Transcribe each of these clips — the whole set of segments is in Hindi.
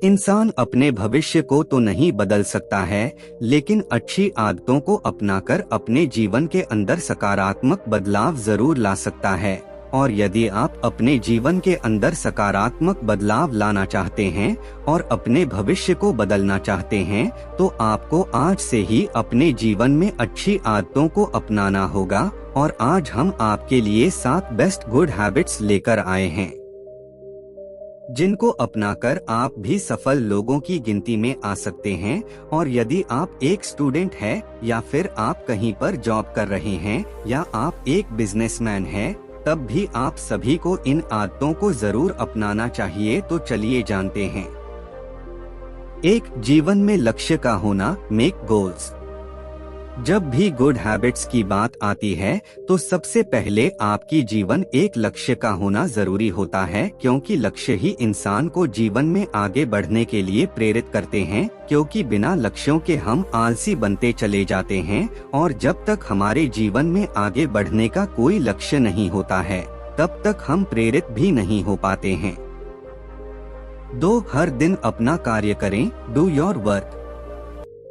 इंसान अपने भविष्य को तो नहीं बदल सकता है, लेकिन अच्छी आदतों को अपनाकर अपने जीवन के अंदर सकारात्मक बदलाव जरूर ला सकता है। और यदि आप अपने जीवन के अंदर सकारात्मक बदलाव लाना चाहते हैं और अपने भविष्य को बदलना चाहते हैं, तो आपको आज से ही अपने जीवन में अच्छी आदतों को अपनाना होगा। और आज हम आपके लिए 7 बेस्ट गुड हैबिट्स लेकर आए हैं, जिनको अपनाकर आप भी सफल लोगों की गिनती में आ सकते हैं। और यदि आप एक स्टूडेंट हैं, या फिर आप कहीं पर जॉब कर रहे हैं, या आप एक बिजनेसमैन हैं, तब भी आप सभी को इन आदतों को जरूर अपनाना चाहिए। तो चलिए जानते हैं। एक, जीवन में लक्ष्य का होना, मेक गोल्स। जब भी गुड हैबिट्स की बात आती है, तो सबसे पहले आपकी जीवन एक लक्ष्य का होना जरूरी होता है, क्योंकि लक्ष्य ही इंसान को जीवन में आगे बढ़ने के लिए प्रेरित करते हैं। क्योंकि बिना लक्ष्यों के हम आलसी बनते चले जाते हैं, और जब तक हमारे जीवन में आगे बढ़ने का कोई लक्ष्य नहीं होता है, तब तक हम प्रेरित भी नहीं हो पाते हैं। 2, हर दिन अपना कार्य करें, डू योर वर्क।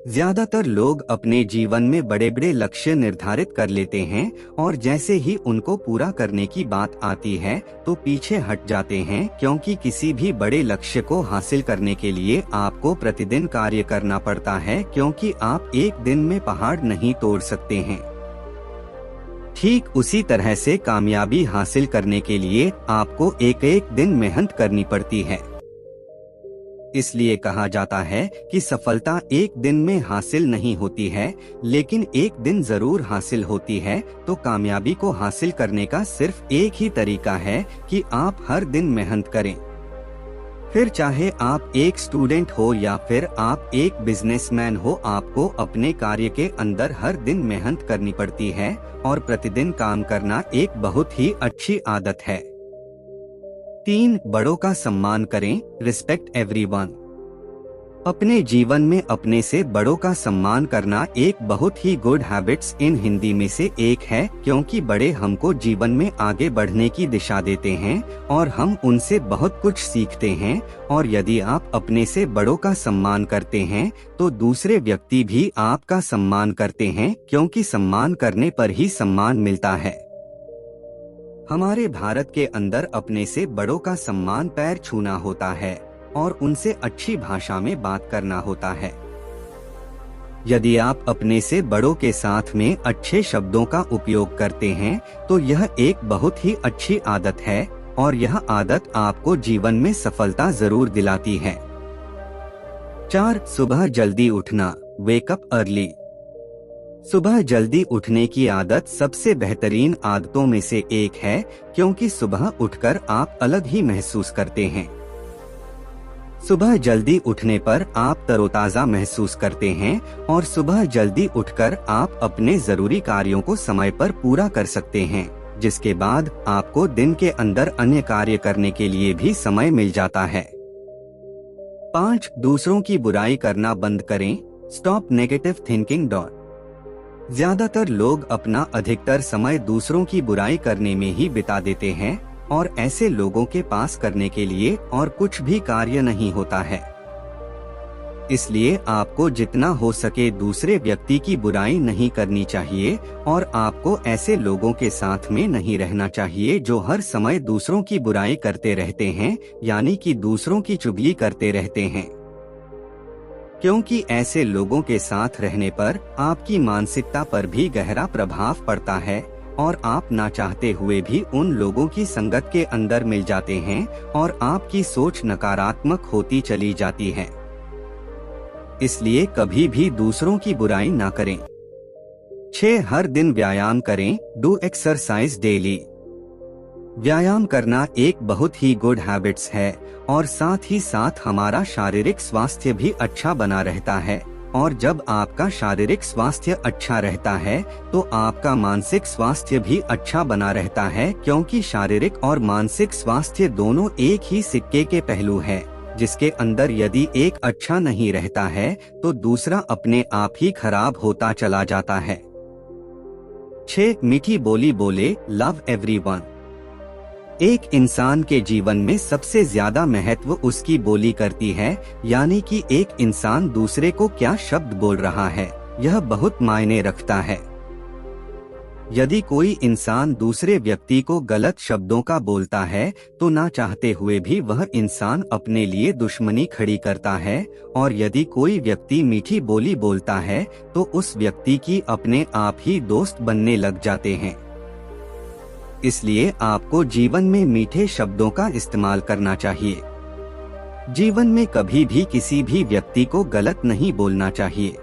ज्यादातर लोग अपने जीवन में बड़े बड़े लक्ष्य निर्धारित कर लेते हैं, और जैसे ही उनको पूरा करने की बात आती है तो पीछे हट जाते हैं। क्योंकि किसी भी बड़े लक्ष्य को हासिल करने के लिए आपको प्रतिदिन कार्य करना पड़ता है, क्योंकि आप एक दिन में पहाड़ नहीं तोड़ सकते हैं। ठीक उसी तरह से कामयाबी हासिल करने के लिए आपको एक एक दिन मेहनत करनी पड़ती है। इसलिए कहा जाता है कि सफलता एक दिन में हासिल नहीं होती है, लेकिन एक दिन जरूर हासिल होती है। तो कामयाबी को हासिल करने का सिर्फ एक ही तरीका है कि आप हर दिन मेहनत करें। फिर चाहे आप एक स्टूडेंट हो या फिर आप एक बिजनेसमैन हो, आपको अपने कार्य के अंदर हर दिन मेहनत करनी पड़ती है। और प्रतिदिन काम करना एक बहुत ही अच्छी आदत है। 3, बड़ों का सम्मान करें, रिस्पेक्ट एवरीवन। अपने जीवन में अपने से बड़ों का सम्मान करना एक बहुत ही गुड हैबिट्स इन हिंदी में से एक है, क्योंकि बड़े हमको जीवन में आगे बढ़ने की दिशा देते हैं और हम उनसे बहुत कुछ सीखते हैं। और यदि आप अपने से बड़ों का सम्मान करते हैं, तो दूसरे व्यक्ति भी आपका सम्मान करते हैं, क्योंकि सम्मान करने पर ही सम्मान मिलता है। हमारे भारत के अंदर अपने से बड़ों का सम्मान पैर छूना होता है और उनसे अच्छी भाषा में बात करना होता है। यदि आप अपने से बड़ों के साथ में अच्छे शब्दों का उपयोग करते हैं, तो यह एक बहुत ही अच्छी आदत है, और यह आदत आपको जीवन में सफलता जरूर दिलाती है। 4, सुबह जल्दी उठना, वेक अप अर्ली। सुबह जल्दी उठने की आदत सबसे बेहतरीन आदतों में से एक है, क्योंकि सुबह उठकर आप अलग ही महसूस करते हैं। सुबह जल्दी उठने पर आप तरोताजा महसूस करते हैं, और सुबह जल्दी उठकर आप अपने जरूरी कार्यों को समय पर पूरा कर सकते हैं, जिसके बाद आपको दिन के अंदर अन्य कार्य करने के लिए भी समय मिल जाता है। 5, दूसरों की बुराई करना बंद करें, स्टॉप नेगेटिव थिंकिंग डॉट। ज्यादातर लोग अपना अधिकतर समय दूसरों की बुराई करने में ही बिता देते हैं, और ऐसे लोगों के पास करने के लिए और कुछ भी कार्य नहीं होता है। इसलिए आपको जितना हो सके दूसरे व्यक्ति की बुराई नहीं करनी चाहिए, और आपको ऐसे लोगों के साथ में नहीं रहना चाहिए जो हर समय दूसरों की बुराई करते रहते हैं, यानी कि दूसरों की चुगली करते रहते हैं। क्योंकि ऐसे लोगों के साथ रहने पर आपकी मानसिकता पर भी गहरा प्रभाव पड़ता है, और आप ना चाहते हुए भी उन लोगों की संगत के अंदर मिल जाते हैं, और आपकी सोच नकारात्मक होती चली जाती है। इसलिए कभी भी दूसरों की बुराई ना करें। 6, हर दिन व्यायाम करें, डू एक्सरसाइज डेली। व्यायाम करना एक बहुत ही गुड हैबिट्स है, और साथ ही साथ हमारा शारीरिक स्वास्थ्य भी अच्छा बना रहता है। और जब आपका शारीरिक स्वास्थ्य अच्छा रहता है, तो आपका मानसिक स्वास्थ्य भी अच्छा बना रहता है, क्योंकि शारीरिक और मानसिक स्वास्थ्य दोनों एक ही सिक्के के पहलू है, जिसके अंदर यदि एक अच्छा नहीं रहता है, तो दूसरा अपने आप ही खराब होता चला जाता है। 6, मीठी बोली बोले, लव एवरीवन। एक इंसान के जीवन में सबसे ज्यादा महत्व उसकी बोली करती है, यानी कि एक इंसान दूसरे को क्या शब्द बोल रहा है, यह बहुत मायने रखता है। यदि कोई इंसान दूसरे व्यक्ति को गलत शब्दों का बोलता है तो ना चाहते हुए भी वह इंसान अपने लिए दुश्मनी खड़ी करता है, और यदि कोई व्यक्ति मीठी बोली बोलता है तो उस व्यक्ति की अपने आप ही दोस्त बनने लग जाते हैं। इसलिए आपको जीवन में मीठे शब्दों का इस्तेमाल करना चाहिए। जीवन में कभी भी किसी भी व्यक्ति को गलत नहीं बोलना चाहिए।